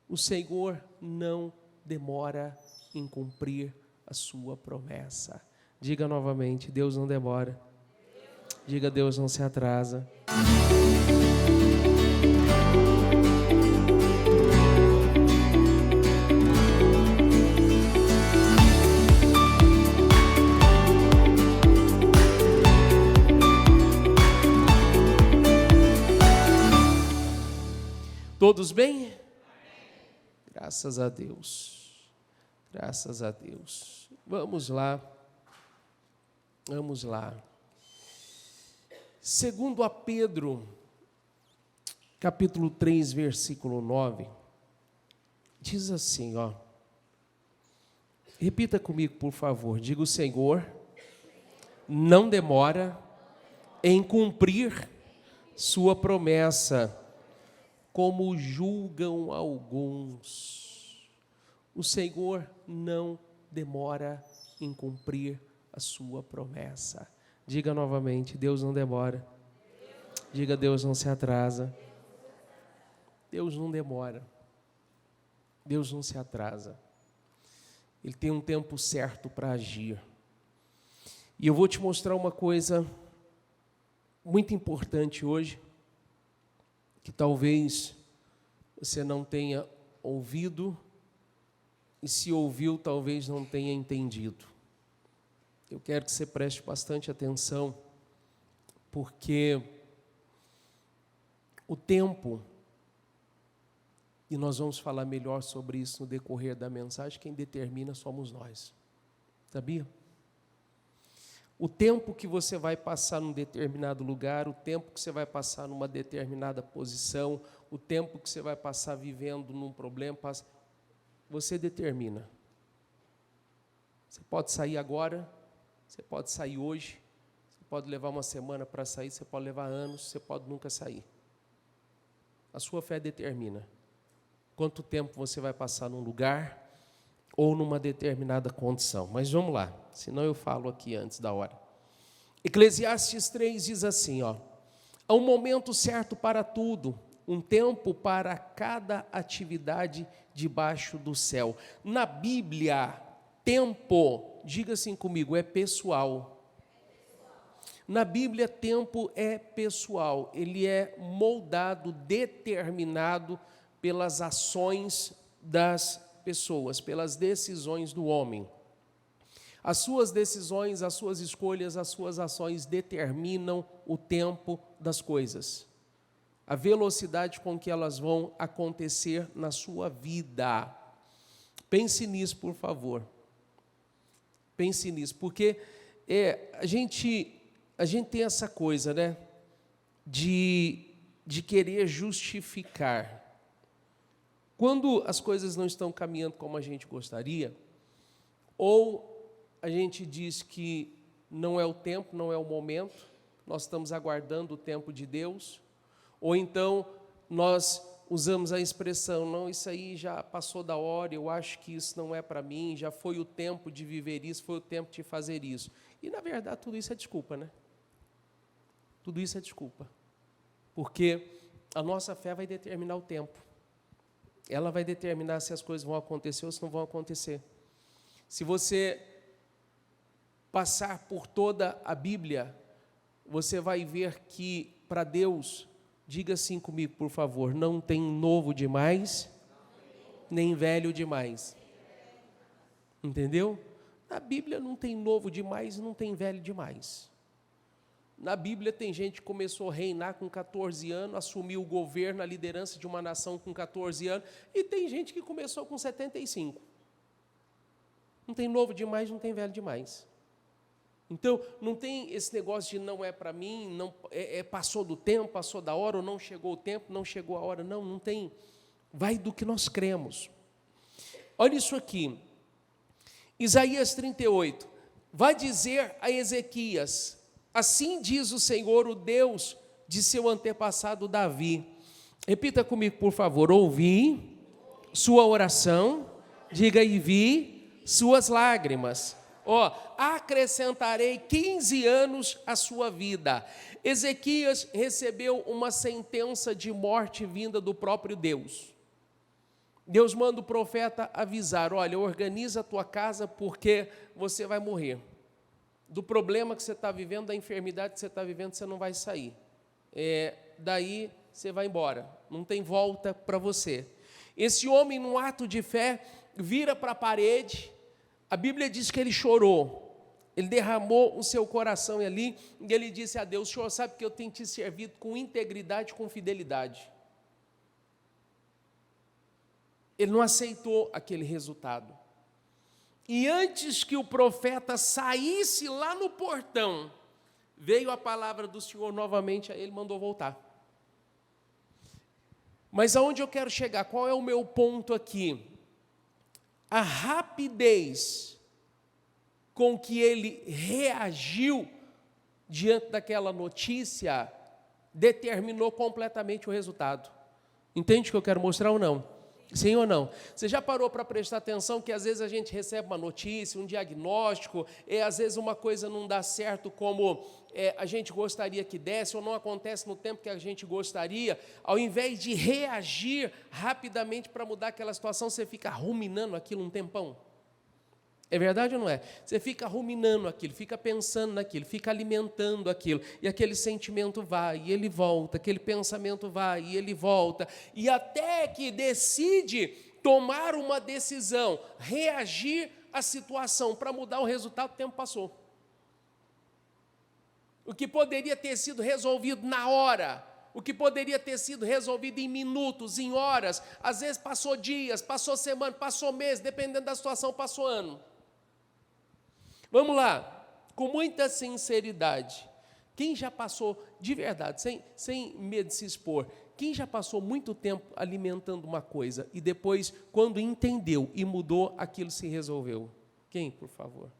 o Senhor não demora em cumprir a sua promessa. Diga novamente, Deus não demora. Diga, Deus não se atrasa. Todos bem? Graças a Deus. Graças a Deus. Vamos lá. Vamos lá. Segundo a Pedro, capítulo 3, versículo 9, diz assim, ó. Repita comigo, por favor. Diga: o Senhor não demora em cumprir sua promessa, como julgam alguns. O Senhor não demora em cumprir a sua promessa. Diga novamente, Deus não demora. Diga, Deus não se atrasa. Deus não demora. Deus não se atrasa. Ele tem um tempo certo para agir. E eu vou te mostrar uma coisa muito importante hoje, que talvez você não tenha ouvido, e se ouviu, talvez não tenha entendido. Eu quero que você preste bastante atenção, porque o tempo, e nós vamos falar melhor sobre isso no decorrer da mensagem, quem determina somos nós. Sabia? O tempo que você vai passar num determinado lugar, o tempo que você vai passar numa determinada posição, o tempo que você vai passar vivendo num problema, você determina. Você pode sair agora, você pode sair hoje, você pode levar uma semana para sair, você pode levar anos, você pode nunca sair. A sua fé determina quanto tempo você vai passar num lugar ou numa determinada condição. Mas vamos lá, senão eu falo aqui antes da hora. Eclesiastes 3 diz assim, ó: há um momento certo para tudo, um tempo para cada atividade debaixo do céu. Na Bíblia, tempo, diga assim comigo, é pessoal. Na Bíblia, tempo é pessoal. Ele é moldado, determinado pelas ações das pessoas, pelas decisões do homem. As suas decisões, as suas escolhas, as suas ações determinam o tempo das coisas, a velocidade com que elas vão acontecer na sua vida. Pense nisso, por favor. Pense nisso, porque a gente tem essa coisa, né, de querer justificar. Quando as coisas não estão caminhando como a gente gostaria, ou a gente diz que não é o tempo, não é o momento, nós estamos aguardando o tempo de Deus, ou então nós usamos a expressão, não, isso aí já passou da hora, eu acho que isso não é para mim, já foi o tempo de viver isso, foi o tempo de fazer isso. E, na verdade, tudo isso é desculpa, né? Tudo isso é desculpa, porque a nossa fé vai determinar o tempo. Ela vai determinar se as coisas vão acontecer ou se não vão acontecer. Se você passar por toda a Bíblia, você vai ver que, para Deus, diga assim comigo, por favor, não tem novo demais, nem velho demais. Entendeu? Na Bíblia não tem novo demais e não tem velho demais. Na Bíblia tem gente que começou a reinar com 14 anos, assumiu o governo, a liderança de uma nação com 14 anos, e tem gente que começou com 75. Não tem novo demais, não tem velho demais. Então, não tem esse negócio de não é para mim, não, passou do tempo, passou da hora, ou não chegou o tempo, não chegou a hora. Não, não tem. Vai do que nós cremos. Olha isso aqui. Isaías 38. Vai dizer a Ezequias: assim diz o Senhor, o Deus de seu antepassado Davi. Repita comigo, por favor. Ouvi sua oração, diga, e vi suas lágrimas. Acrescentarei 15 anos à sua vida. Ezequias recebeu uma sentença de morte vinda do próprio Deus. Deus manda o profeta avisar, olha, organiza a tua casa porque você vai morrer. Do problema que você está vivendo, da enfermidade que você está vivendo, você não vai sair. Daí você vai embora, não tem volta para você. Esse homem, num ato de fé, vira para a parede, a Bíblia diz que ele chorou, ele derramou o seu coração ali, e ele disse a Deus, o Senhor sabe que eu tenho te servido com integridade, com fidelidade. Ele não aceitou aquele resultado. E antes que o profeta saísse lá no portão, veio a palavra do Senhor novamente a ele, mandou voltar. Mas aonde eu quero chegar? Qual é o meu ponto aqui? A rapidez com que ele reagiu diante daquela notícia determinou completamente o resultado. Entende o que eu quero mostrar ou não? Sim ou não? Você já parou para prestar atenção que às vezes a gente recebe uma notícia, um diagnóstico, e às vezes uma coisa não dá certo como a gente gostaria que desse, ou não acontece no tempo que a gente gostaria, ao invés de reagir rapidamente para mudar aquela situação, você fica ruminando aquilo um tempão. É verdade ou não é? Você fica ruminando aquilo, fica pensando naquilo, fica alimentando aquilo, e aquele sentimento vai, e ele volta, aquele pensamento vai, e ele volta, e até que decide tomar uma decisão, reagir à situação para mudar o resultado, o tempo passou. O que poderia ter sido resolvido na hora, o que poderia ter sido resolvido em minutos, em horas, às vezes passou dias, passou semana, passou mês, dependendo da situação, passou ano. Vamos lá, com muita sinceridade, quem já passou, de verdade, sem medo de se expor, quem já passou muito tempo alimentando uma coisa e depois, quando entendeu e mudou, aquilo se resolveu? Quem, por favor?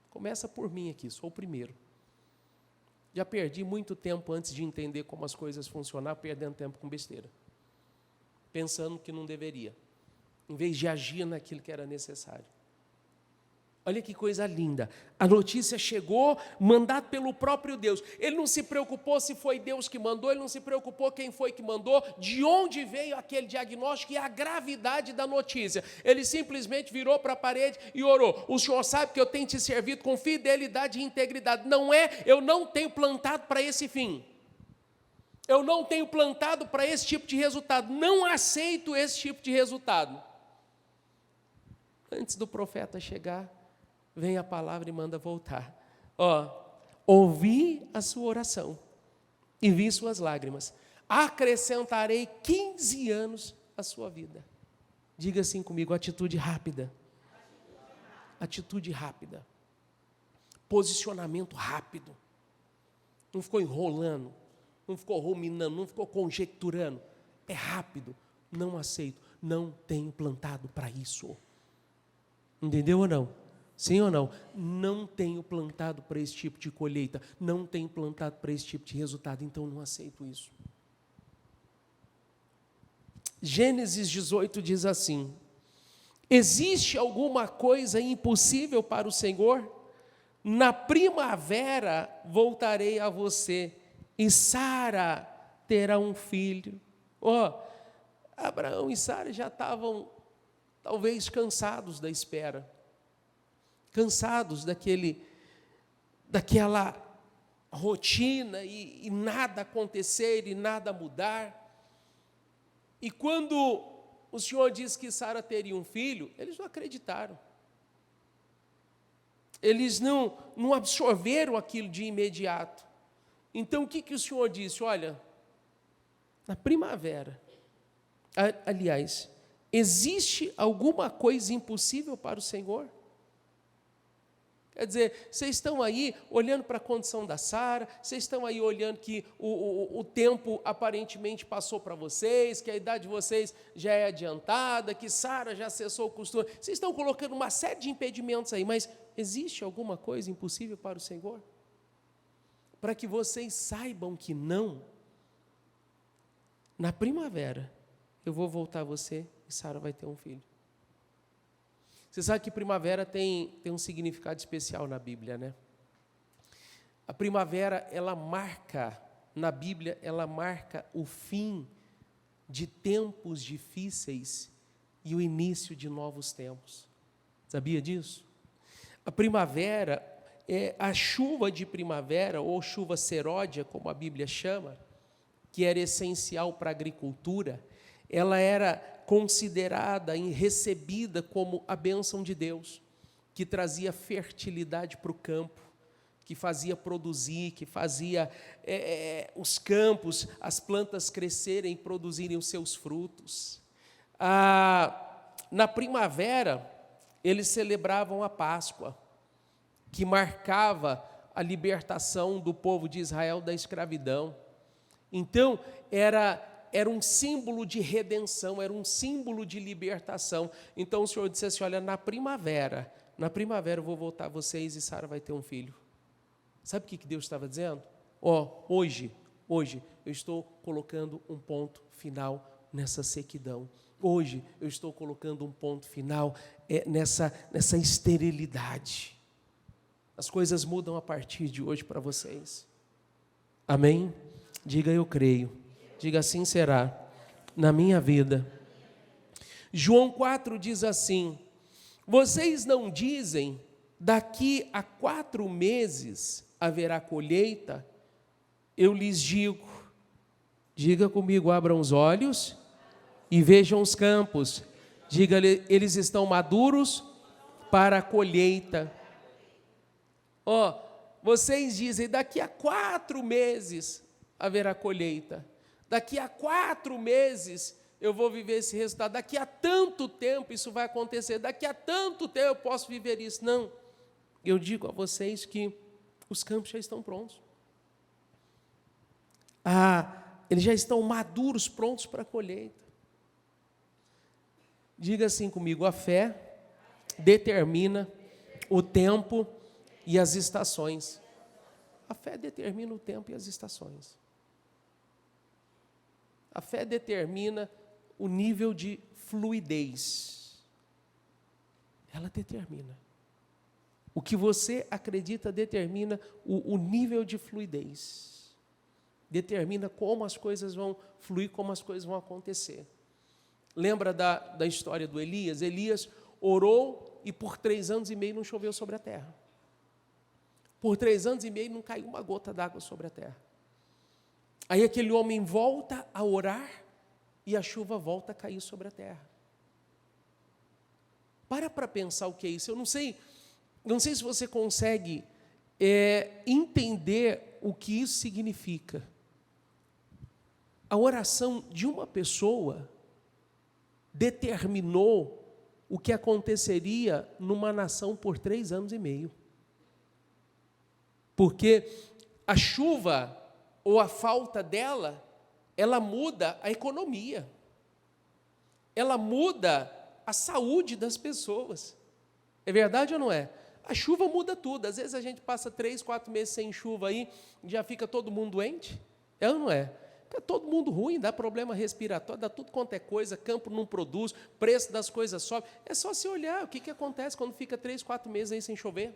Começa por mim aqui, sou o primeiro. Já perdi muito tempo antes de entender como as coisas funcionavam, perdendo tempo com besteira, pensando que não deveria, em vez de agir naquilo que era necessário. Olha que coisa linda, a notícia chegou, mandada pelo próprio Deus. Ele não se preocupou se foi Deus que mandou, ele não se preocupou quem foi que mandou, de onde veio aquele diagnóstico e a gravidade da notícia. Ele simplesmente virou para a parede e orou. O Senhor sabe que eu tenho te servido com fidelidade e integridade. Eu não tenho plantado para esse fim. Eu não tenho plantado para esse tipo de resultado. Não aceito esse tipo de resultado. Antes do profeta chegar, vem a palavra e manda voltar. Ouvi a sua oração e vi suas lágrimas. Acrescentarei 15 anos à sua vida. Diga assim comigo, atitude rápida. Atitude rápida. Posicionamento rápido. Não ficou enrolando, não ficou ruminando, não ficou conjecturando. É rápido. Não aceito. Não tenho plantado para isso. Entendeu ou não? Sim ou não? Não tenho plantado para esse tipo de colheita, não tenho plantado para esse tipo de resultado, então não aceito isso. Gênesis 18 diz assim: existe alguma coisa impossível para o Senhor? Na primavera voltarei a você, e Sara terá um filho. Abraão e Sara já estavam, talvez, cansados da espera. Cansados daquela rotina e nada acontecer e nada mudar. E quando o Senhor disse que Sara teria um filho, eles não acreditaram. Eles não absorveram aquilo de imediato. Então o que o Senhor disse? Olha, na primavera, aliás, existe alguma coisa impossível para o Senhor? Quer dizer, vocês estão aí olhando para a condição da Sara, vocês estão aí olhando que o tempo aparentemente passou para vocês, que a idade de vocês já é adiantada, que Sara já cessou o costume. Vocês estão colocando uma série de impedimentos aí, mas existe alguma coisa impossível para o Senhor? Para que vocês saibam que não, na primavera eu vou voltar a você e Sara vai ter um filho. Você sabe que primavera tem um significado especial na Bíblia, né? A primavera, na Bíblia, ela marca o fim de tempos difíceis e o início de novos tempos. Sabia disso? A primavera, a chuva de primavera, ou chuva seródia, como a Bíblia chama, que era essencial para a agricultura, ela era considerada e recebida como a bênção de Deus, que trazia fertilidade para o campo, que fazia produzir, que fazia os campos, as plantas crescerem e produzirem os seus frutos. Na primavera, eles celebravam a Páscoa, que marcava a libertação do povo de Israel da escravidão. Então, era um símbolo de redenção, era um símbolo de libertação. Então, o Senhor disse assim, olha, na primavera eu vou voltar a vocês e Sara vai ter um filho. Sabe o que Deus estava dizendo? Hoje eu estou colocando um ponto final nessa sequidão. Hoje eu estou colocando um ponto final nessa esterilidade. As coisas mudam a partir de hoje para vocês. Amém? Diga eu creio. Diga assim será na minha vida. João 4 diz assim, vocês não dizem, daqui a 4 meses haverá colheita? Eu lhes digo, diga comigo, abram os olhos e vejam os campos. Diga, eles estão maduros para a colheita. Vocês dizem, daqui a 4 meses haverá colheita. Daqui a 4 meses eu vou viver esse resultado. Daqui a tanto tempo isso vai acontecer. Daqui a tanto tempo eu posso viver isso. Não. Eu digo a vocês que os campos já estão prontos. Eles já estão maduros, prontos para a colheita. Diga assim comigo, a fé determina o tempo e as estações. A fé determina o tempo e as estações. A fé determina o nível de fluidez. Ela determina. O que você acredita determina o nível de fluidez. Determina como as coisas vão fluir, como as coisas vão acontecer. Lembra da história do Elias? Elias orou e por 3 anos e meio não choveu sobre a terra. Por 3 anos e meio não caiu uma gota d'água sobre a terra. Aí aquele homem volta a orar e a chuva volta a cair sobre a terra. Para pensar o que é isso. Eu não sei se você consegue entender o que isso significa. A oração de uma pessoa determinou o que aconteceria numa nação por 3 anos e meio. Porque a chuva, ou a falta dela, ela muda a economia. Ela muda a saúde das pessoas. É verdade ou não é? A chuva muda tudo. Às vezes a gente passa 3, 4 meses sem chuva aí, já fica todo mundo doente. É ou não é? Fica todo mundo ruim, dá problema respiratório, dá tudo quanto é coisa, campo não produz, preço das coisas sobe. É só se olhar o que acontece quando fica 3, 4 meses aí sem chover.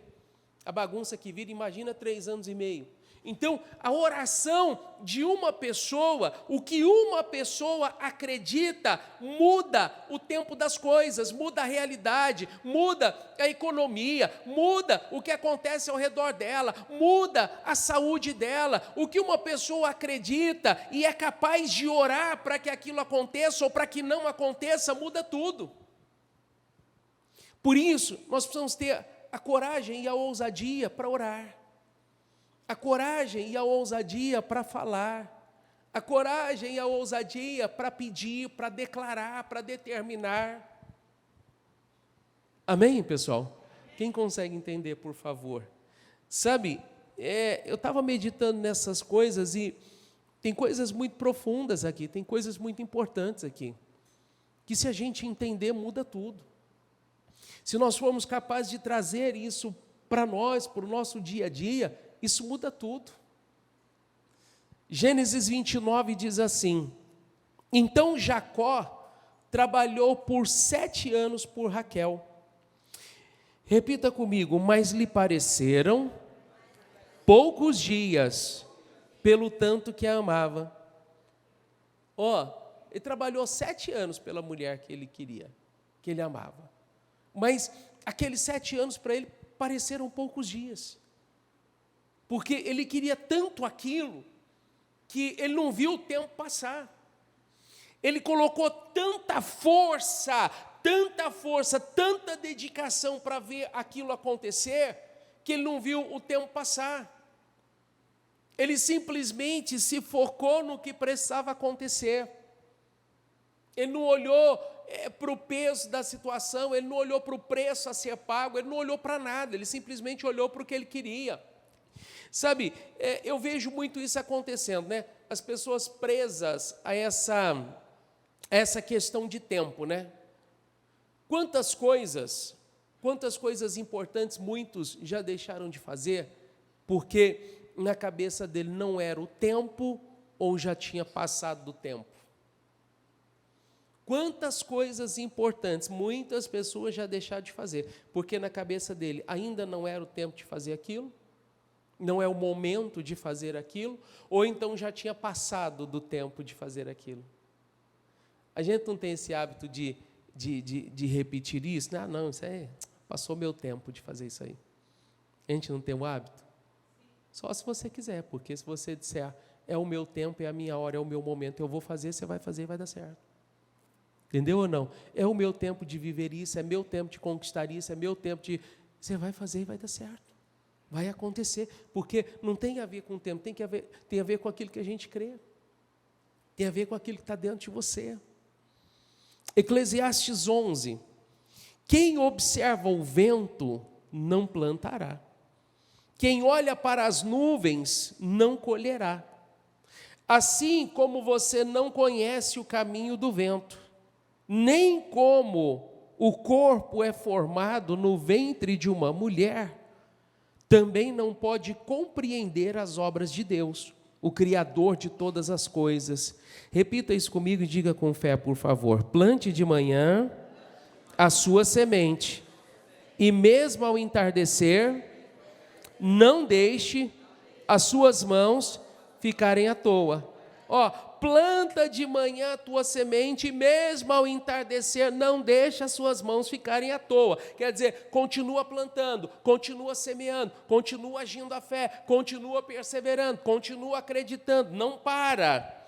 A bagunça que vira, imagina 3 anos e meio. Então, a oração de uma pessoa, o que uma pessoa acredita, muda o tempo das coisas, muda a realidade, muda a economia, muda o que acontece ao redor dela, muda a saúde dela. O que uma pessoa acredita e é capaz de orar para que aquilo aconteça ou para que não aconteça, muda tudo. Por isso, nós precisamos ter a coragem e a ousadia para orar. A coragem e a ousadia para falar, a coragem e a ousadia para pedir, para declarar, para determinar. Amém, pessoal? Quem consegue entender, por favor? Sabe, eu estava meditando nessas coisas e tem coisas muito profundas aqui, tem coisas muito importantes aqui, que se a gente entender, muda tudo. Se nós formos capazes de trazer isso para nós, para o nosso dia a dia, isso muda tudo. Gênesis 29 diz assim, então Jacó trabalhou por 7 anos por Raquel. Repita comigo, mas lhe pareceram poucos dias, pelo tanto que a amava. Ele trabalhou 7 anos pela mulher que ele queria. que ele amava. Mas aqueles 7 anos para ele pareceram poucos dias. Porque ele queria tanto aquilo que ele não viu o tempo passar. Ele colocou tanta força, tanta dedicação para ver aquilo acontecer, que ele não viu o tempo passar. Ele simplesmente se focou no que precisava acontecer. Ele não olhou para o peso da situação, ele não olhou para o preço a ser pago, ele não olhou para nada, ele simplesmente olhou para o que ele queria. Sabe, eu vejo muito isso acontecendo, né? As pessoas presas a essa questão de tempo, né? Quantas coisas importantes muitos já deixaram de fazer, porque na cabeça dele não era o tempo ou já tinha passado do tempo. Quantas coisas importantes muitas pessoas já deixaram de fazer, porque na cabeça dele ainda não era o tempo de fazer aquilo, não é o momento de fazer aquilo, ou então já tinha passado do tempo de fazer aquilo. A gente não tem esse hábito de repetir isso? Não, isso aí, passou meu tempo de fazer isso aí. A gente não tem o hábito? Só se você quiser, porque se você disser, é o meu tempo, é a minha hora, é o meu momento, eu vou fazer, você vai fazer e vai dar certo. Entendeu ou não? É o meu tempo de viver isso, é meu tempo de conquistar isso, é meu tempo de... Você vai fazer e vai dar certo. Vai acontecer, porque não tem a ver com o tempo, tem a ver com aquilo que a gente crê. Tem a ver com aquilo que está dentro de você. Eclesiastes 11. Quem observa o vento não plantará. Quem olha para as nuvens não colherá. Assim como você não conhece o caminho do vento, nem como o corpo é formado no ventre de uma mulher, também não pode compreender as obras de Deus, o Criador de todas as coisas. Repita isso comigo e diga com fé, por favor. Plante de manhã a sua semente, e mesmo ao entardecer, não deixe as suas mãos ficarem à toa. Planta de manhã a tua semente, e mesmo ao entardecer, não deixa as suas mãos ficarem à toa. Quer dizer, continua plantando, continua semeando, continua agindo a fé, continua perseverando, continua acreditando, não para.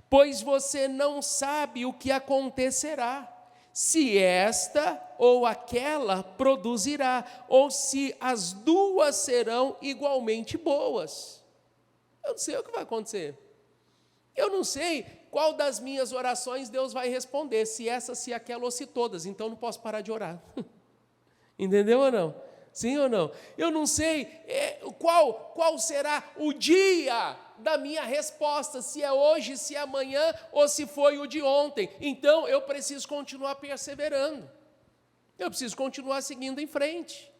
Pois você não sabe o que acontecerá, se esta ou aquela produzirá, ou se as duas serão igualmente boas. Eu não sei o que vai acontecer. Eu não sei qual das minhas orações Deus vai responder, se essa, se aquela ou se todas, então não posso parar de orar. Entendeu ou não? Sim ou não? Eu não sei qual será o dia da minha resposta, se é hoje, se é amanhã ou se foi o de ontem. Então eu preciso continuar perseverando. Eu preciso continuar seguindo em frente.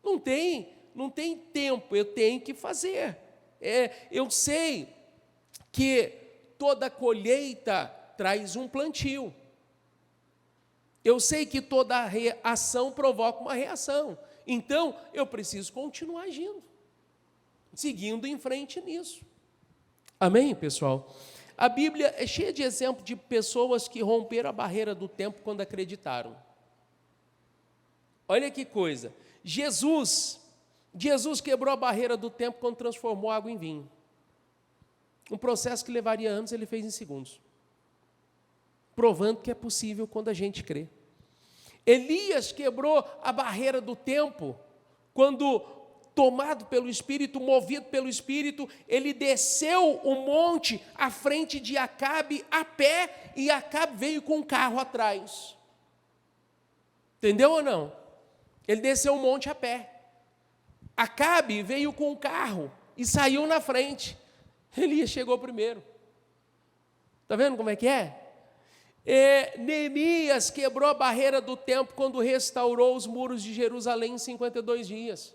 Não tem tempo, eu tenho que fazer. Eu sei que toda colheita traz um plantio. Eu sei que toda ação provoca uma reação. Então, eu preciso continuar agindo, seguindo em frente nisso. Amém, pessoal? A Bíblia é cheia de exemplos de pessoas que romperam a barreira do tempo quando acreditaram. Olha que coisa. Jesus quebrou a barreira do tempo quando transformou água em vinho. Um processo que levaria anos, ele fez em segundos. Provando que é possível quando a gente crê. Elias quebrou a barreira do tempo, quando, tomado pelo Espírito, movido pelo Espírito, ele desceu o monte à frente de Acabe a pé, e Acabe veio com um carro atrás. Entendeu ou não? Ele desceu o monte a pé. Acabe veio com um carro e saiu na frente. Elias chegou primeiro. Está vendo como é que é? Neemias quebrou a barreira do tempo quando restaurou os muros de Jerusalém em 52 dias.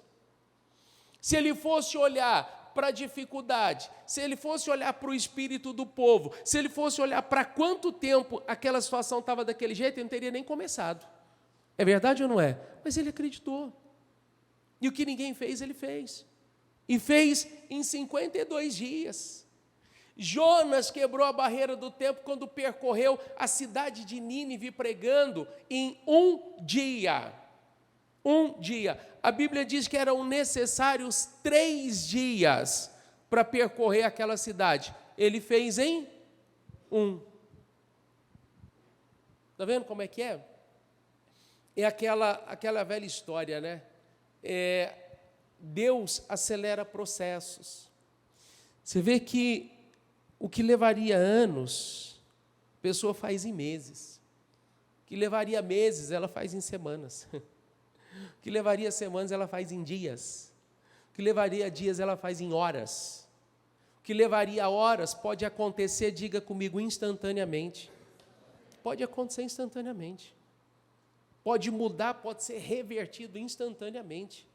Se ele fosse olhar para a dificuldade, se ele fosse olhar para o espírito do povo, se ele fosse olhar para quanto tempo aquela situação estava daquele jeito, ele não teria nem começado. É verdade ou não é? Mas ele acreditou. E o que ninguém fez, ele fez. E fez em 52 dias. Jonas quebrou a barreira do tempo quando percorreu a cidade de Nínive pregando em um dia. Um dia. A Bíblia diz que eram necessários 3 dias para percorrer aquela cidade. Ele fez em um. Está vendo como é que é? É aquela velha história, né? Deus acelera processos. Você vê que o que levaria anos, a pessoa faz em meses. O que levaria meses, ela faz em semanas. O que levaria semanas, ela faz em dias. O que levaria dias, ela faz em horas. O que levaria horas pode acontecer, diga comigo, instantaneamente. Pode acontecer instantaneamente. Pode mudar, pode ser revertido instantaneamente.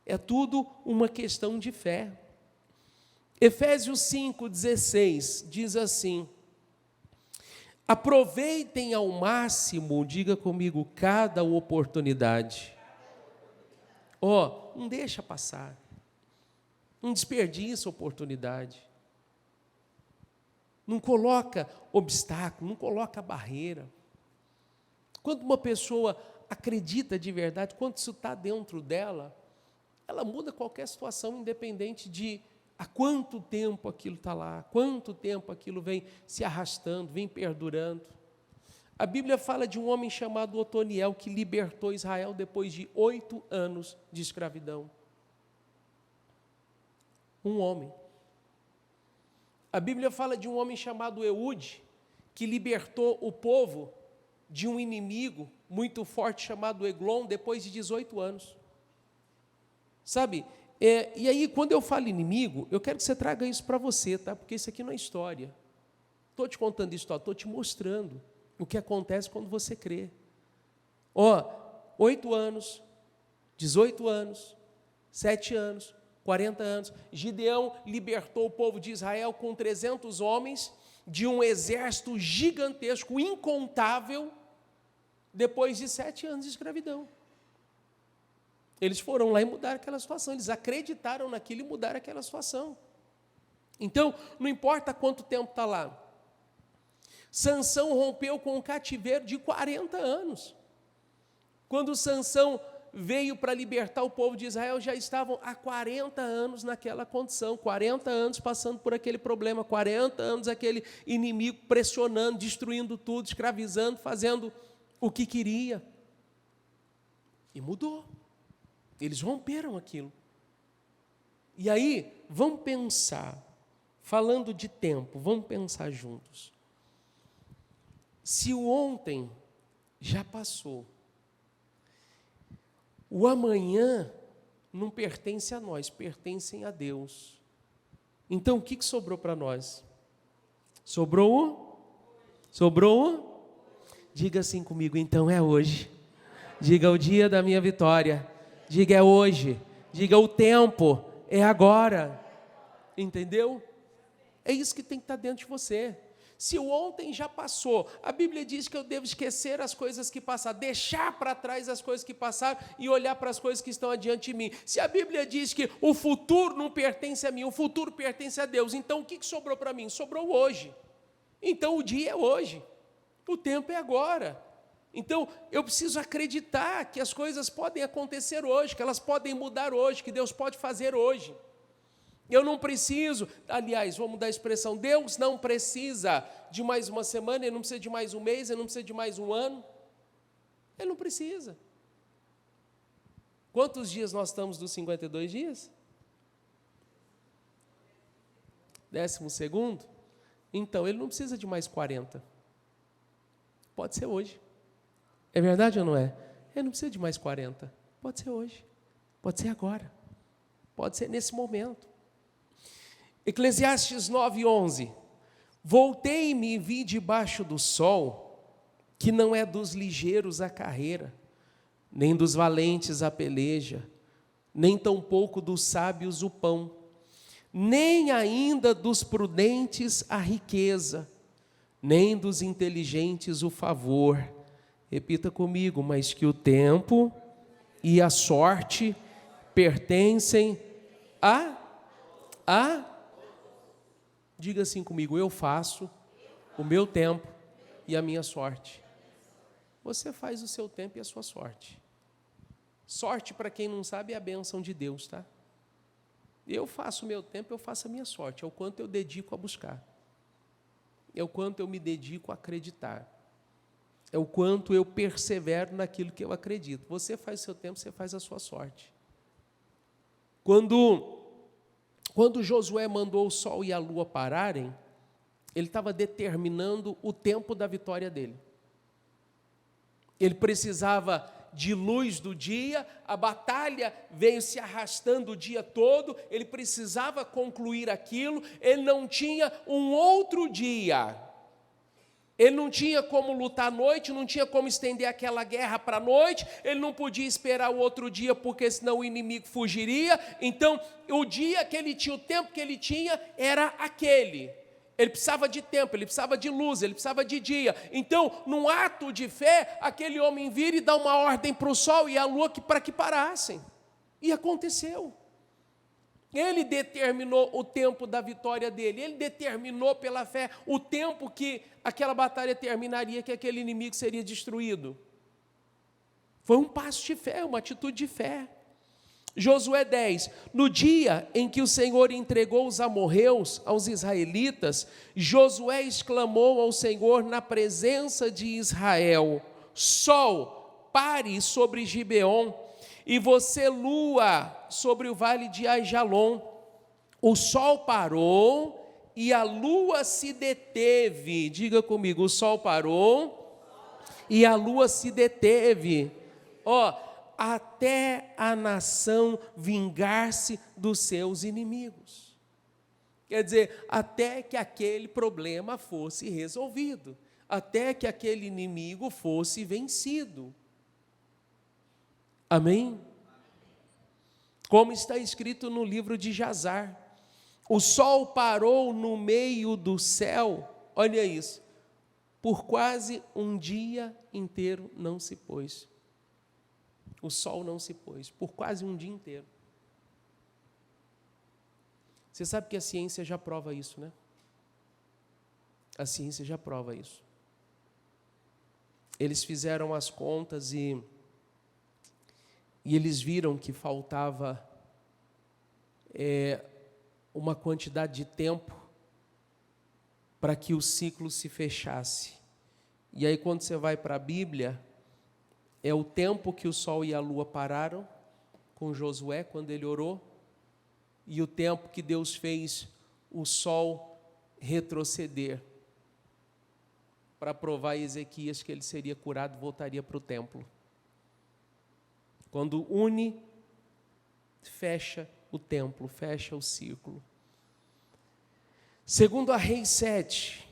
É tudo uma questão de fé. Efésios 5,16 diz assim: aproveitem ao máximo, diga comigo, cada oportunidade. Não deixa passar. Não desperdiça a oportunidade. Não coloca obstáculo, não coloca barreira. Quando uma pessoa acredita de verdade, quando isso está dentro dela, ela muda qualquer situação, independente de há quanto tempo aquilo está lá, quanto tempo aquilo vem se arrastando, vem perdurando. A Bíblia fala de um homem chamado Otoniel, que libertou Israel depois de 8 anos de escravidão. Um homem. A Bíblia fala de um homem chamado Eude, que libertou o povo de um inimigo muito forte chamado Eglon, depois de 18 anos. Sabe, e aí quando eu falo inimigo, eu quero que você traga isso para você, tá? Porque isso aqui não é história. Estou te contando história, estou te mostrando o que acontece quando você crê. 8 anos, 18 anos, 7 anos, 40 anos, Gideão libertou o povo de Israel com 300 homens, de um exército gigantesco, incontável, depois de 7 anos de escravidão. Eles foram lá e mudaram aquela situação, eles acreditaram naquilo e mudaram aquela situação. Então, não importa quanto tempo está lá. Sansão rompeu com um cativeiro de 40 anos. Quando Sansão veio para libertar o povo de Israel, já estavam há 40 anos naquela condição, 40 anos passando por aquele problema, 40 anos aquele inimigo pressionando, destruindo tudo, escravizando, fazendo o que queria. E mudou. Eles romperam aquilo. E aí, vamos pensar, falando de tempo, vamos pensar juntos. Se o ontem já passou, o amanhã não pertence a nós, pertencem a Deus. Então, o que sobrou para nós? Sobrou? Diga assim comigo, então é hoje. Diga o dia da minha vitória. Diga é hoje. Diga o tempo é agora. Entendeu? É isso que tem que estar dentro de você. Se o ontem já passou, a Bíblia diz que eu devo esquecer as coisas que passaram, deixar para trás as coisas que passaram e olhar para as coisas que estão adiante de mim. Se a Bíblia diz que o futuro não pertence a mim, o futuro pertence a Deus, então o que sobrou para mim? Sobrou hoje. Então o dia é hoje, o tempo é agora. Então eu preciso acreditar que as coisas podem acontecer hoje, que elas podem mudar hoje, que Deus pode fazer hoje. Eu não preciso, aliás, vamos mudar a expressão, Deus não precisa de mais uma semana, Ele não precisa de mais um mês, Ele não precisa de mais um ano. Ele não precisa. Quantos dias nós estamos dos 52 dias? 12º? Então, Ele não precisa de mais 40. Pode ser hoje. É verdade ou não é? Ele não precisa de mais 40. Pode ser hoje. Pode ser agora. Pode ser nesse momento. Eclesiastes 9:11, voltei-me e vi debaixo do sol, que não é dos ligeiros a carreira, nem dos valentes a peleja, nem tampouco dos sábios o pão, nem ainda dos prudentes a riqueza, nem dos inteligentes o favor. Repita comigo, mas que o tempo e a sorte pertencem a Diga assim comigo: eu faço o meu tempo e a minha sorte. Você faz o seu tempo e a sua sorte. Sorte, para quem não sabe, é a bênção de Deus, tá? Eu faço o meu tempo, eu faço a minha sorte. É o quanto eu dedico a buscar. É o quanto eu me dedico a acreditar. É o quanto eu persevero naquilo que eu acredito. Você faz o seu tempo, você faz a sua sorte. Quando Josué mandou o sol e a lua pararem, ele estava determinando o tempo da vitória dele. Ele precisava de luz do dia, a batalha veio se arrastando o dia todo, ele precisava concluir aquilo, ele não tinha um outro dia, ele não tinha como lutar à noite, não tinha como estender aquela guerra para a noite, ele não podia esperar o outro dia, porque senão o inimigo fugiria. Então, o dia que ele tinha, o tempo que ele tinha, era aquele. Ele precisava de tempo, ele precisava de luz, ele precisava de dia. Então, num ato de fé, aquele homem vira e dá uma ordem para o sol e a lua para que parassem. E aconteceu. Ele determinou o tempo da vitória dele, ele determinou pela fé o tempo que aquela batalha terminaria, que aquele inimigo seria destruído. Foi um passo de fé, uma atitude de fé. Josué 10, no dia em que o Senhor entregou os amorreus aos israelitas, Josué exclamou ao Senhor na presença de Israel: sol, pare sobre Gibeon, e você, lua, sobre o vale de Aijalon. O sol parou e a lua se deteve. Diga comigo: o sol parou e a lua se deteve. Até a nação vingar-se dos seus inimigos. Quer dizer, até que aquele problema fosse resolvido, até que aquele inimigo fosse vencido. Amém? Como está escrito no livro de Jazar, o sol parou no meio do céu, olha isso, por quase um dia inteiro não se pôs. O sol não se pôs, por quase um dia inteiro. Você sabe que a ciência já prova isso, né? A ciência já prova isso. Eles fizeram as contas e eles viram que faltava uma quantidade de tempo para que o ciclo se fechasse. E aí, quando você vai para a Bíblia, é o tempo que o sol e a lua pararam com Josué, quando ele orou, e o tempo que Deus fez o sol retroceder, para provar a Ezequias que ele seria curado e voltaria para o templo. Quando une, fecha o templo, fecha o ciclo. Segundo a Reis 7,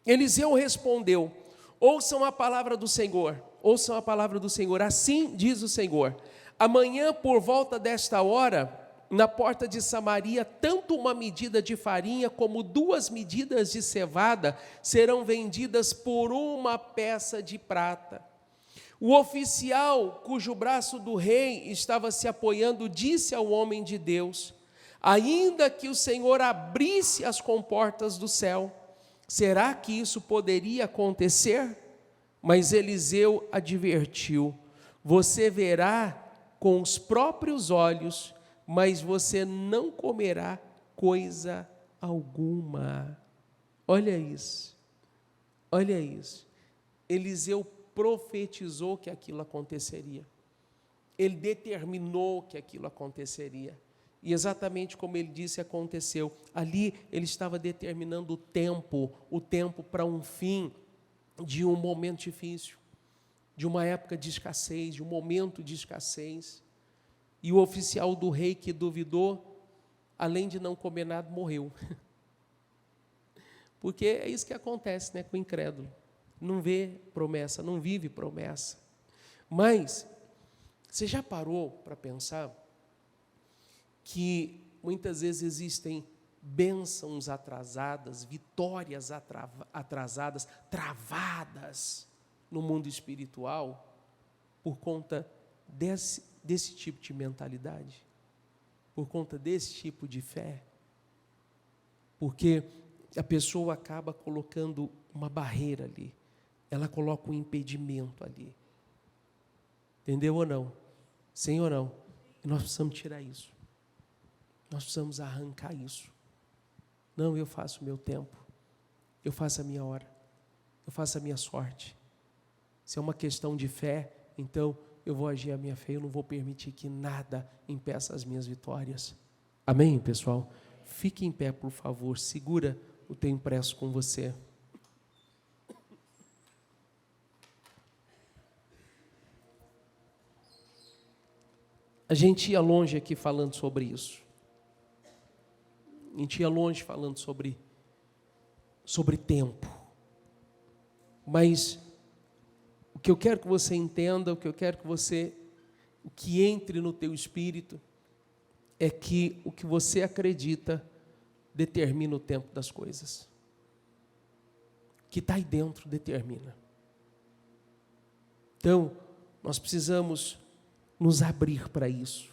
Eliseu respondeu: ouçam a palavra do Senhor, ouçam a palavra do Senhor, assim diz o Senhor: amanhã por volta desta hora, na porta de Samaria, tanto uma medida de farinha como 2 medidas de cevada serão vendidas por 1 peça de prata. O oficial, cujo braço do rei estava se apoiando, disse ao homem de Deus: ainda que o Senhor abrisse as comportas do céu, será que isso poderia acontecer? Mas Eliseu advertiu: você verá com os próprios olhos, mas você não comerá coisa alguma. Olha isso, olha isso. Eliseu profetizou que aquilo aconteceria. Ele determinou que aquilo aconteceria. E exatamente como ele disse, aconteceu. Ali ele estava determinando o tempo para um fim de um momento difícil, de uma época de escassez, de um momento de escassez. E o oficial do rei que duvidou, além de não comer nada, morreu. Porque é isso que acontece, né, com o incrédulo. Não vê promessa, não vive promessa. Mas, você já parou para pensar que muitas vezes existem bênçãos atrasadas, vitórias atrasadas, travadas no mundo espiritual, por conta desse tipo de mentalidade, por conta desse tipo de fé? Porque a pessoa acaba colocando uma barreira ali. Ela coloca um impedimento ali. Entendeu ou não? Sim ou não? E nós precisamos tirar isso. Nós precisamos arrancar isso. Não, eu faço o meu tempo. Eu faço a minha hora. Eu faço a minha sorte. Se é uma questão de fé, então eu vou agir a minha fé. Eu não vou permitir que nada impeça as minhas vitórias. Amém, pessoal? Fique em pé, por favor. Segura o teu impresso com você. A gente ia longe aqui falando sobre isso. A gente ia longe falando sobre tempo. Mas o que eu quero que você entenda, o que entre no teu espírito, é que o que você acredita determina o tempo das coisas. O que está aí dentro determina. Então, nós precisamos nos abrir para isso,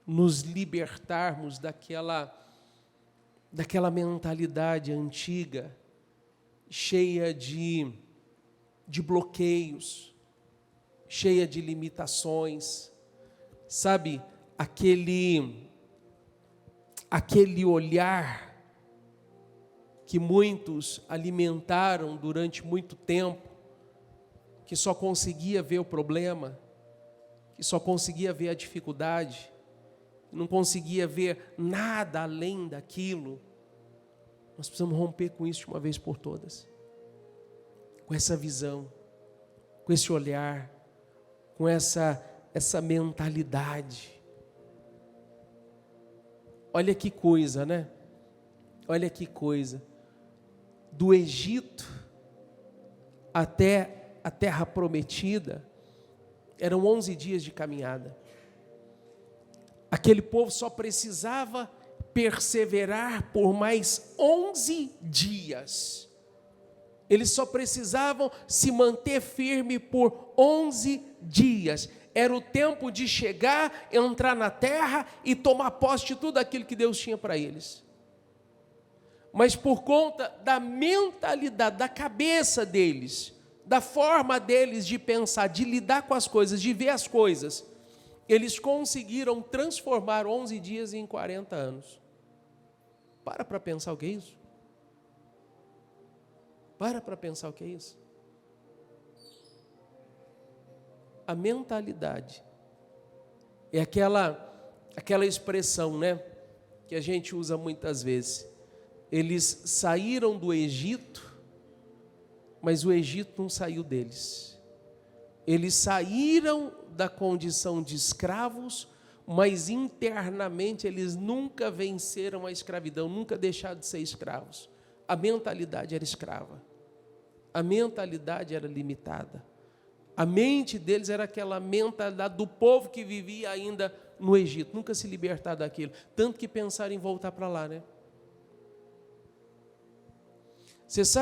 nos libertarmos daquela mentalidade antiga, cheia de bloqueios, cheia de limitações, sabe, aquele olhar que muitos alimentaram durante muito tempo, que só conseguia ver o problema, que só conseguia ver a dificuldade, não conseguia ver nada além daquilo. Nós precisamos romper com isso de uma vez por todas. Com essa visão, com esse olhar, com essa mentalidade. Olha que coisa, né? Olha que coisa. Do Egito até a terra prometida, eram 11 dias de caminhada. Aquele povo só precisava perseverar por mais 11 dias. Eles só precisavam se manter firme por 11 dias. Era o tempo de chegar, entrar na terra e tomar posse de tudo aquilo que Deus tinha para eles. Mas por conta da mentalidade, da cabeça deles, da forma deles de pensar, de lidar com as coisas, de ver as coisas, eles conseguiram transformar 11 dias em 40 anos. Para pensar o que é isso. Para pensar o que é isso. A mentalidade é aquela expressão, né, que a gente usa muitas vezes. Eles saíram do Egito, mas o Egito não saiu deles. Eles saíram da condição de escravos, mas internamente eles nunca venceram a escravidão, nunca deixaram de ser escravos. A mentalidade era escrava. A mentalidade era limitada. A mente deles era aquela mentalidade do povo que vivia ainda no Egito, nunca se libertar daquilo. Tanto que pensaram em voltar para lá, né? Você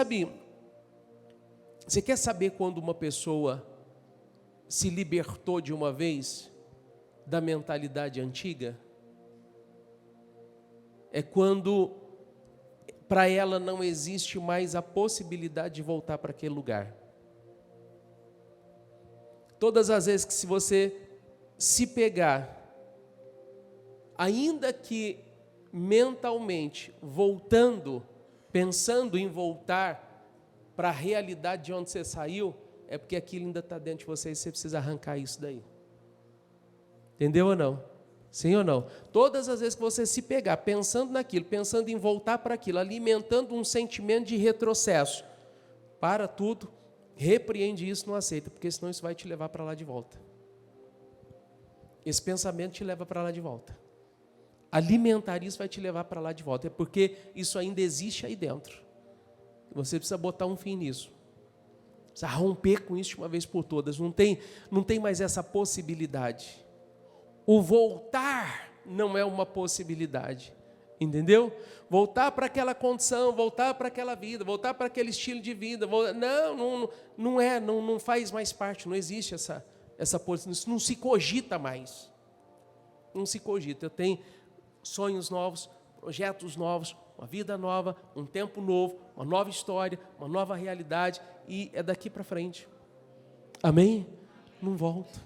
quer saber quando uma pessoa se libertou de uma vez da mentalidade antiga? É quando para ela não existe mais a possibilidade de voltar para aquele lugar. Todas as vezes que se você se pegar, ainda que mentalmente voltando, pensando em voltar para a realidade de onde você saiu, é porque aquilo ainda está dentro de você e você precisa arrancar isso daí. Entendeu ou não? Sim ou não? Todas as vezes que você se pegar pensando naquilo, pensando em voltar para aquilo, alimentando um sentimento de retrocesso, para tudo, repreende isso, não aceita, porque senão isso vai te levar para lá de volta. Esse pensamento te leva para lá de volta. Alimentar isso vai te levar para lá de volta, é porque isso ainda existe aí dentro. Você precisa botar um fim nisso. Precisa romper com isso de uma vez por todas. Não tem mais essa possibilidade. O voltar não é uma possibilidade. Entendeu? Voltar para aquela condição, voltar para aquela vida, voltar para aquele estilo de vida. Não faz mais parte, não existe essa possibilidade. Isso não se cogita mais. Não se cogita. Eu tenho sonhos novos, projetos novos, uma vida nova, um tempo novo, uma nova história, uma nova realidade, e é daqui para frente. Amém? Não volta.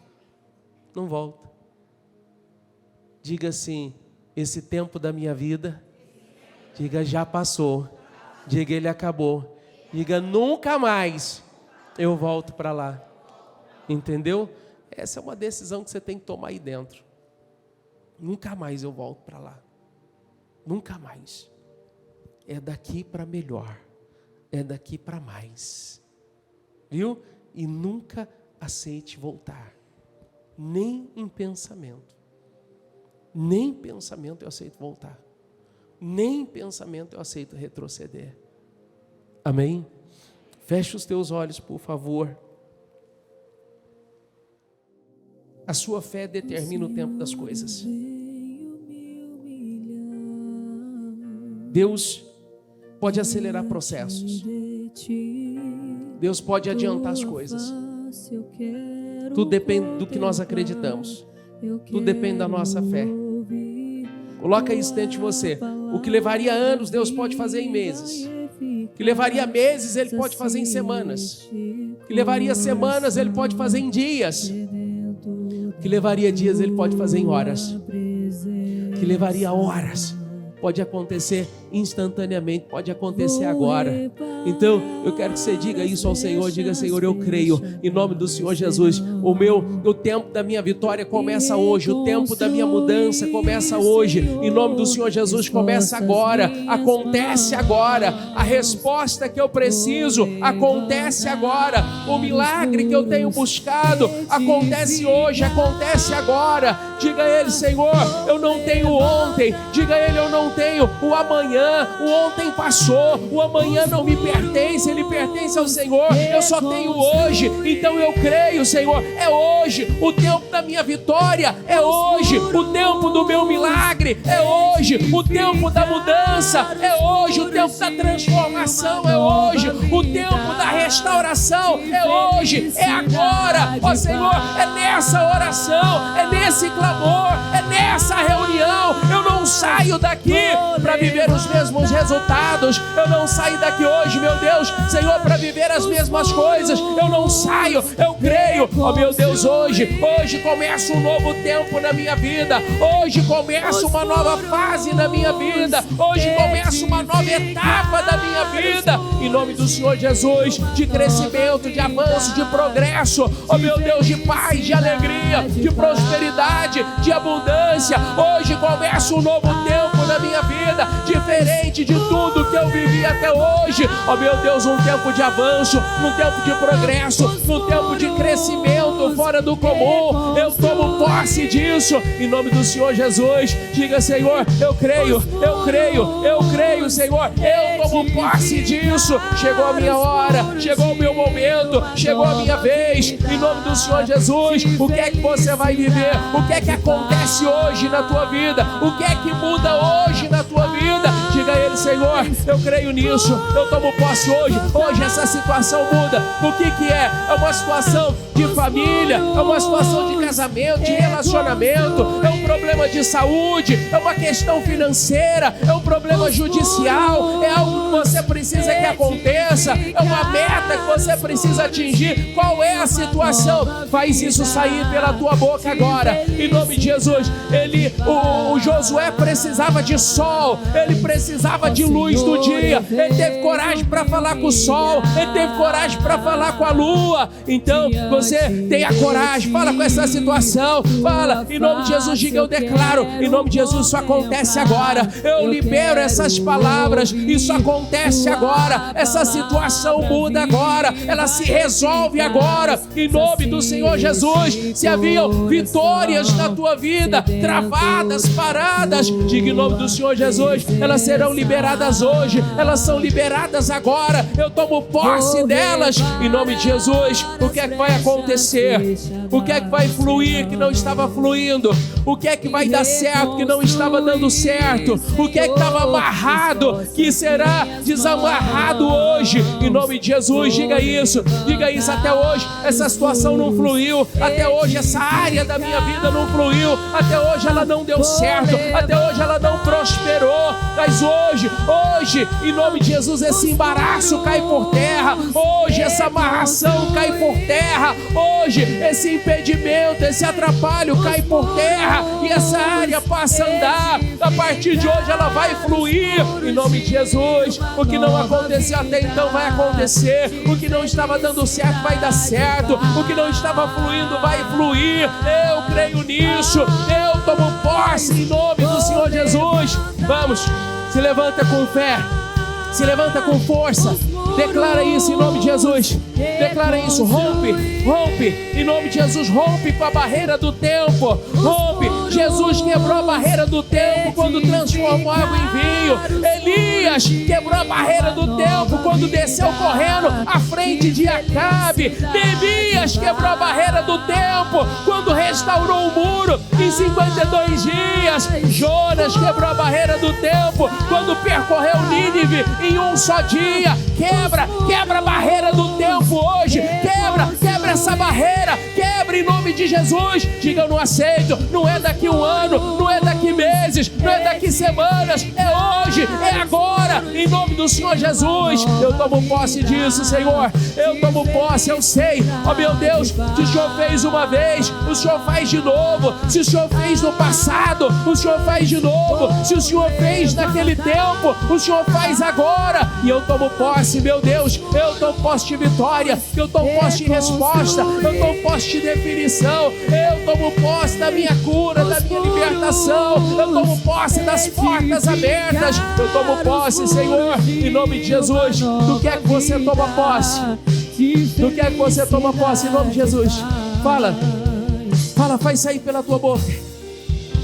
Não volta. Diga assim: esse tempo da minha vida, diga, já passou. Diga, ele acabou. Diga, nunca mais eu volto para lá. Entendeu? Essa é uma decisão que você tem que tomar aí dentro. Nunca mais eu volto para lá. Nunca mais. É daqui para melhor. É daqui para mais. Viu? E nunca aceite voltar. Nem em pensamento. Nem em pensamento eu aceito voltar. Nem em pensamento eu aceito retroceder. Amém? Feche os teus olhos, por favor. A sua fé determina o tempo das coisas. Deus pode acelerar processos. Deus pode adiantar as coisas. Tudo depende do que nós acreditamos. Tudo depende da nossa fé. Coloca isso dentro de você. O que levaria anos, Deus pode fazer em meses. O que levaria meses, Ele pode fazer em semanas. O que levaria semanas, Ele pode fazer em dias. O que levaria dias, Ele pode fazer em horas. O que levaria horas, pode acontecer instantaneamente, pode acontecer agora. Então, eu quero que você diga isso ao Senhor. Diga: Senhor, eu creio, em nome do Senhor Jesus, o tempo da minha vitória começa hoje, o tempo da minha mudança começa hoje, em nome do Senhor Jesus, começa agora, acontece agora, a resposta que eu preciso acontece agora, o milagre que eu tenho buscado acontece hoje, acontece agora. Diga a Ele: Senhor, eu não tenho ontem. Diga a Ele: eu não tenho o amanhã. O ontem passou, o amanhã não me pertence, ele pertence ao Senhor. Eu só tenho hoje. Então eu creio, Senhor, é hoje o tempo da minha vitória, é hoje o tempo do meu milagre, é hoje o tempo da mudança, é hoje o tempo da transformação, é hoje o tempo da restauração, é hoje, é agora. Ó Senhor, é nessa oração, é nesse clamor, é nessa reunião. Eu não saio daqui para viver os mesmos resultados. Eu não saio daqui hoje, meu Deus, Senhor, para viver as mesmas coisas. Eu não saio, eu creio. Ó meu Deus, hoje começa um novo tempo na minha vida. Hoje começa uma nova fase na minha vida. Hoje começa uma nova etapa da minha vida. Em nome do Senhor Jesus, de crescimento, de avanço, de progresso. Ó meu Deus, de paz, de alegria, de prosperidade, de abundância. Hoje começa um novo tempo na minha vida, diferente de tudo que eu vivi até hoje. Ó meu Deus, um tempo de avanço, um tempo de progresso, um tempo de crescimento fora do comum. Eu tomo posse disso, em nome do Senhor Jesus. Diga: Senhor, eu creio, Senhor, eu tomo posse disso. Chegou a minha hora, chegou o meu momento, chegou a minha vez, em nome do Senhor Jesus. O que é que você vai viver? O que é que acontece hoje na tua vida? O que é que muda hoje na tua vida? Diga a Ele: Senhor, eu creio nisso, eu tomo posse hoje. Hoje essa situação muda. O que é? É uma situação de família, é uma situação de casamento, de relacionamento, é um problema de saúde, é uma questão financeira, é um problema judicial, é algo que você precisa que aconteça, é uma meta que você precisa atingir. Qual é a situação? Faz isso sair pela tua boca agora, em nome de Jesus. O Josué precisava de sol, ele precisava de luz do dia, ele teve coragem para falar com o sol, ele teve coragem para falar com a lua. Então você tenha coragem, fala com essa situação, fala em nome de Jesus. Diga: eu declaro, em nome de Jesus, isso acontece agora. Eu libero essas palavras, isso acontece agora. Essa situação muda agora, ela se resolve agora, em nome do Senhor Jesus. Se haviam vitórias na tua vida, travadas, paradas, diga em nome do Senhor Jesus, elas serão liberadas hoje, elas são liberadas agora. Eu tomo posse delas, em nome de Jesus. O que é que vai acontecer? O que é que vai fluir que não estava fluindo? O que é que vai dar certo que não estava dando certo? O que é que estava amarrado que será desamarrado hoje, em nome de Jesus? Diga isso até hoje. Essa situação não fluiu, até hoje essa área da minha vida não fluiu, até hoje ela não deu certo, até hoje ela não prosperou, mas Hoje, em nome de Jesus, esse embaraço cai por terra. Hoje, essa amarração cai por terra. Hoje, esse impedimento, esse atrapalho cai por terra. E essa área passa a andar. A partir de hoje, ela vai fluir. Em nome de Jesus, o que não aconteceu até então vai acontecer. O que não estava dando certo vai dar certo. O que não estava fluindo vai fluir. Eu creio nisso. Eu tomo posse em nome do Senhor Jesus. Vamos, se levanta com fé, se levanta com força, declara isso em nome de Jesus. Declara isso, rompe, em nome de Jesus, rompe com a barreira do tempo, rompe. Jesus quebrou a barreira do tempo quando transformou água em vinho. Elias quebrou a barreira do tempo quando desceu correndo à frente de Acabe. Neemias quebrou a barreira do tempo quando restaurou o muro em 52 dias. Jonas quebrou a barreira do tempo quando percorreu Nínive em um só dia. Quebra a barreira do tempo hoje. Quebra essa barreira. Quebra em nome de Jesus. Diga: eu não aceito. Não é daqui um ano, não é daqui meses, não é daqui semanas. É hoje, é agora, em nome do Senhor Jesus. Eu tomo posse disso, Senhor. Eu tomo posse, eu sei, ó meu Deus, se o Senhor fez uma vez, o Senhor faz de novo. Se o Senhor fez no passado, o Senhor faz de novo. Se o Senhor fez naquele tempo, o Senhor faz agora. E eu tomo posse, meu Deus. Eu tomo posse de vitória. Eu tomo posse de resposta. Eu tomo posse de definição. Eu tomo posse da minha cura, da minha libertação. Eu tomo posse das portas abertas. Eu tomo posse, Senhor, em nome de Jesus. Do que é que você toma posse? Do que é que você toma posse em nome de Jesus? Fala, faz sair pela tua boca.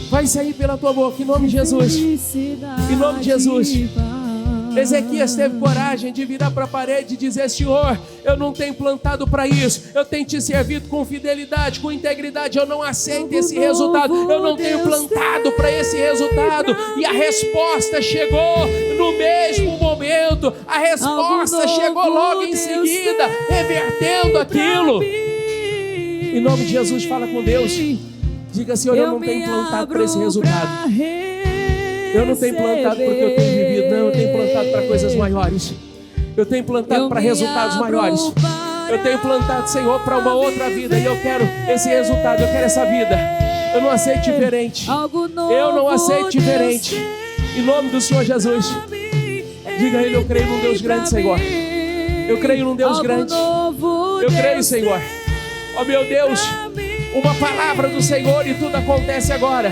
Vai sair pela tua boca, em nome de Jesus. Em nome de Jesus. Ezequias teve coragem de virar para a parede e dizer: Senhor, eu não tenho plantado para isso. Eu tenho te servido com fidelidade, com integridade. Eu não aceito esse resultado. Eu não tenho plantado para esse resultado. E a resposta chegou no mesmo momento. A resposta chegou logo em seguida, revertendo aquilo. Em nome de Jesus, fala com Deus. Diga: Senhor, eu não tenho plantado para esse resultado. Eu não tenho plantado porque eu tenho vivido. Não, eu tenho plantado para coisas maiores. Eu tenho plantado para resultados maiores. Eu tenho plantado, Senhor, para uma outra vida. E eu quero esse resultado, eu quero essa vida. Eu não aceito diferente. Eu não aceito diferente. Em nome do Senhor Jesus. Diga a Ele: eu creio num Deus grande, Senhor. Eu creio num Deus grande. Eu creio, Senhor. Ó meu Deus, uma palavra do Senhor e tudo acontece agora.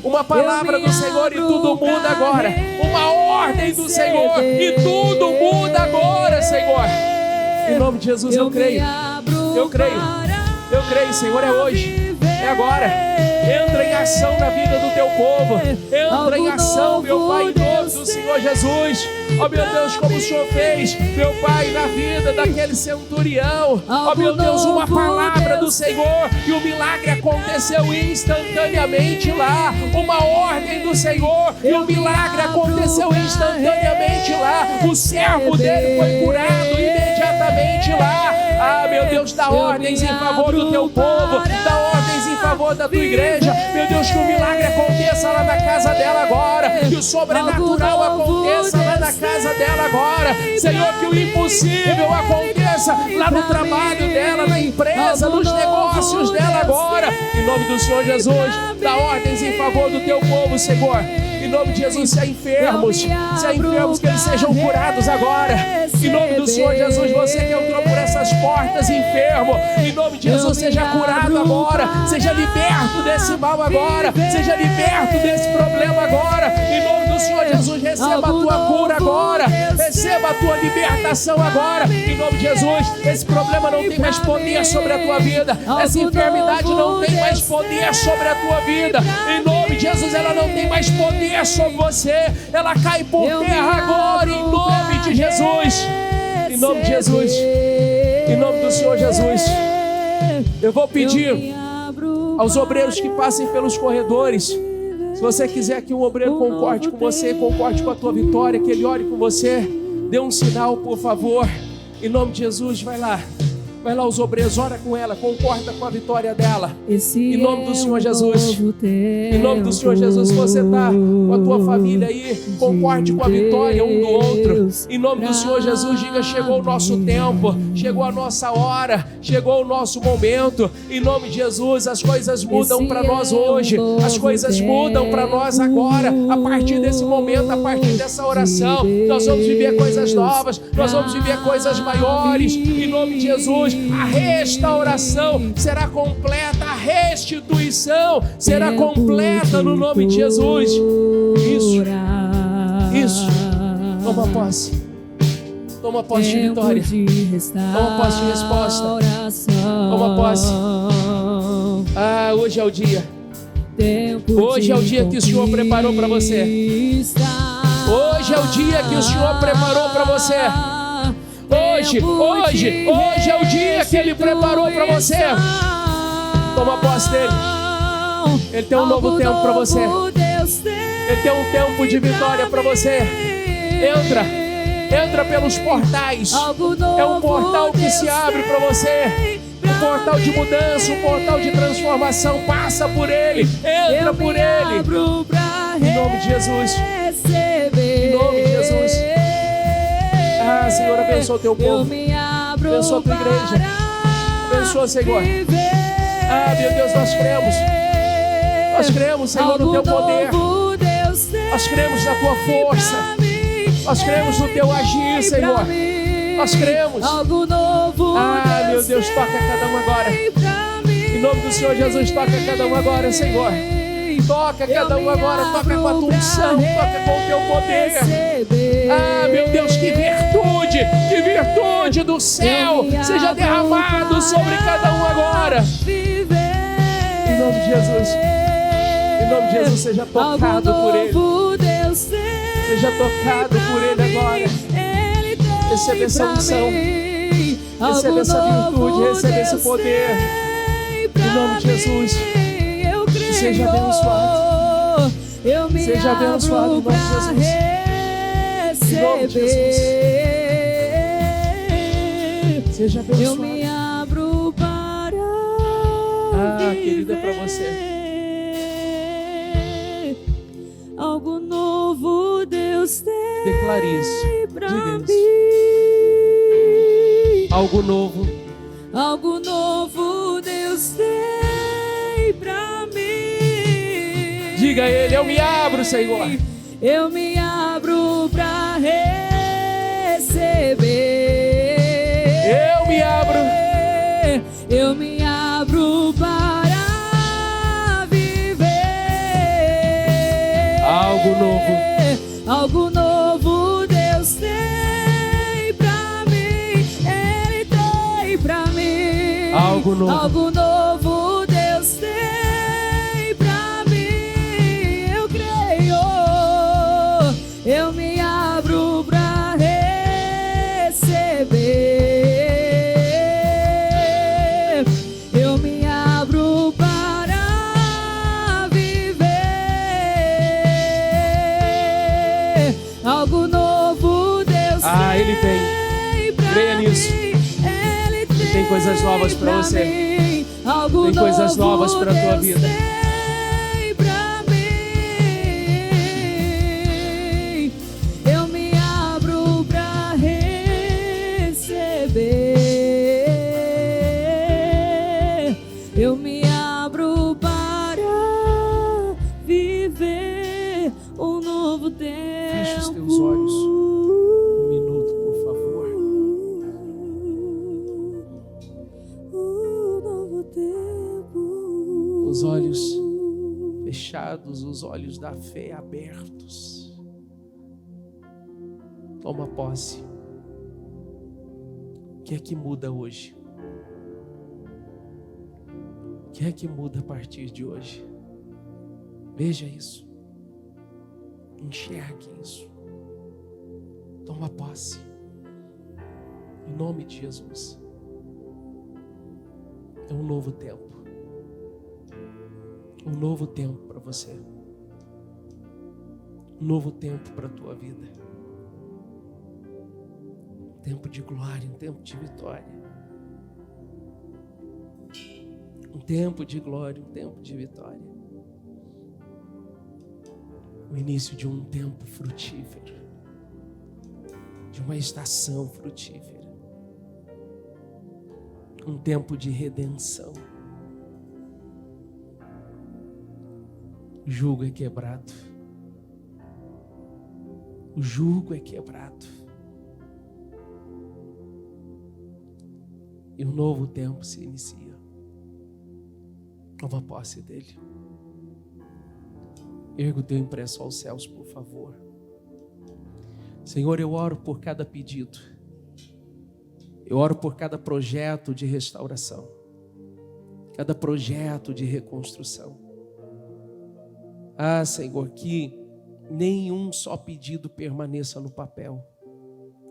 Uma palavra do Senhor e tudo muda agora. Uma ordem do Senhor e tudo muda agora, Senhor. Em nome de Jesus, eu creio. Eu creio. Eu creio, Senhor, é hoje. É agora. Entra em ação na vida do teu povo. Entra em ação, meu Pai, em nome do Senhor Jesus. Ó meu Deus, como o Senhor fez, meu Pai, na vida daquele centurião. Ó meu Deus, uma palavra do Senhor e o milagre aconteceu instantaneamente lá. Uma ordem do Senhor e o milagre aconteceu instantaneamente lá. O servo dele foi curado imediatamente lá. Ah, meu Deus, dá ordens em favor do teu povo. Dá ordens em favor da tua igreja. Meu Deus, que o milagre aconteça lá na casa dela agora. Que o sobrenatural aconteça lá na casa dela agora. Senhor, que o impossível aconteça lá no trabalho dela, na empresa, nos negócios dela agora. Em nome do Senhor Jesus, dá ordens em favor do teu povo, Senhor. Em nome de Jesus, se há enfermos, que eles sejam curados agora. Em nome do Senhor Jesus, você que entrou por essas portas enfermo, em nome de Jesus, seja curado agora. Seja liberto desse mal agora. Seja liberto desse problema agora. Em nome do Senhor Jesus, receba a tua cura agora. Receba a tua libertação agora. Em nome de Jesus, esse problema não tem mais poder sobre a tua vida. Essa enfermidade não tem mais poder sobre a tua vida. Em nome de Jesus, ela não tem mais poder sobre você. Ela cai por terra agora, em nome de Jesus. Em nome de Jesus. Em nome do Senhor Jesus. Eu vou pedir aos obreiros que passem pelos corredores. Se você quiser que um obreiro concorde com você, concorde com a tua vitória, que ele ore com você, dê um sinal, por favor. Em nome de Jesus, vai lá. Vai lá, os obreiros, ora com ela, concorda com a vitória dela. Esse Em nome do Senhor Jesus. novo Em nome do tempo Senhor Jesus, se você está com a tua família aí, concorde com a vitória um do outro. Em nome do Senhor Jesus, diga: chegou o nosso tempo, chegou a nossa hora, chegou o nosso momento. Em nome de Jesus, as coisas mudam para nós hoje, as coisas mudam para nós agora. A partir desse momento, a partir dessa oração, nós vamos viver coisas novas, nós vamos viver coisas maiores. Em nome de Jesus, a restauração será completa, a restituição será completa no nome de Jesus. Isso. Toma posse. Toma posse de vitória. Toma posse de resposta. Toma posse. Ah, hoje é o dia. Hoje é o dia que o Senhor preparou para você. Hoje é o dia que o Senhor preparou para você. Hoje é o dia que Ele preparou para você. Toma posse dele. Ele tem um novo tempo para você. Ele tem um tempo de vitória para você. Entra pelos portais. É um portal que se abre para você. Um portal de mudança, um portal de transformação. Passa por ele. Entra por ele. Em nome de Jesus. Em nome de Jesus. Ah, Senhor, abençoa o teu povo. Abençoa a tua igreja. Abençoa, Senhor. Ah, meu Deus, nós cremos. Nós cremos, Senhor, no teu poder. Nós cremos na tua força. Nós cremos no teu agir, Senhor. Nós cremos. Ah, meu Deus, toca cada um agora. Em nome do Senhor Jesus, toca cada um agora, Senhor. Toca cada um agora, toca com a tua unção, toca com o teu poder. Ah, meu Deus, que virtude do céu seja derramado sobre cada um agora. Em nome de Jesus. Em nome de Jesus, seja tocado por Ele. Seja tocado por Ele agora. Receba essa unção. Receba essa virtude. Receba esse poder. Em nome de Jesus. Seja abençoado. Seja abençoado em nome de Jesus. Em nome de Jesus. Seja abençoado. Eu me abro para querida, é para você. Algo novo Deus tem. Declare isso. Diga isso. Algo novo. Algo novo Deus tem pra mim. Diga a Ele: eu me abro, Senhor. Eu me abro pra receber. Eu me abro. Eu me abro para viver. Algo novo. Algo novo Deus tem pra mim. Ele tem pra mim. Algo novo. Algo novo Deus tem pra mim. Eu creio. Eu me abro pra receber. Eu me abro para viver. Algo novo Deus Ele tem. Creia nisso. Ele tem coisas novas para você. Tem coisas novas para a tua vida. Eu me abro para receber. Eu me abro para viver um novo tempo. Feche os teus olhos. Um minuto, por favor. Novo tempo. Os olhos fechados, os olhos da fé abertos. Toma posse. O que é que muda hoje? O que é que muda a partir de hoje? Veja isso. Enxergue isso. Toma posse. Em nome de Jesus. É um novo tempo. Um novo tempo para você. Um novo tempo para a tua vida. Um tempo de glória, um tempo de vitória. Um tempo de glória, um tempo de vitória. O início de um tempo frutífero, de uma estação frutífera. Um tempo de redenção. O jugo é quebrado. O jugo é quebrado. E um novo tempo se inicia. Toma posse dele. Erga o teu impresso aos céus, por favor. Senhor, eu oro por cada pedido. Eu oro por cada projeto de restauração. Cada projeto de reconstrução. Ah, Senhor, que nenhum só pedido permaneça no papel.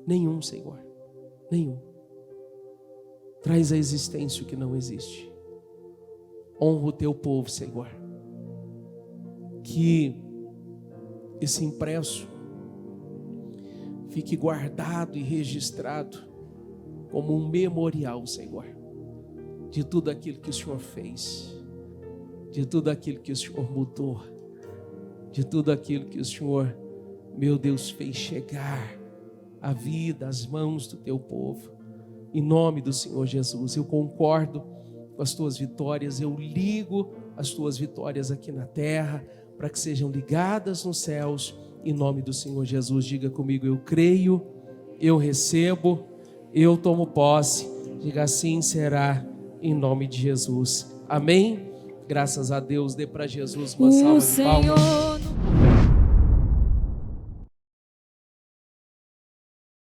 Nenhum, Senhor. Nenhum. Traz à existência o que não existe. Honra o teu povo, Senhor. Que esse impresso fique guardado e registrado como um memorial, Senhor, de tudo aquilo que o Senhor fez, de tudo aquilo que o Senhor mudou, de tudo aquilo que o Senhor, meu Deus, fez chegar à vida, às mãos do teu povo. Em nome do Senhor Jesus, eu concordo com as tuas vitórias, eu ligo as tuas vitórias aqui na terra, para que sejam ligadas nos céus, em nome do Senhor Jesus. Diga comigo: eu creio, eu recebo, eu tomo posse. Diga: assim será, em nome de Jesus. Amém? Graças a Deus. Dê para Jesus uma salva de palmas.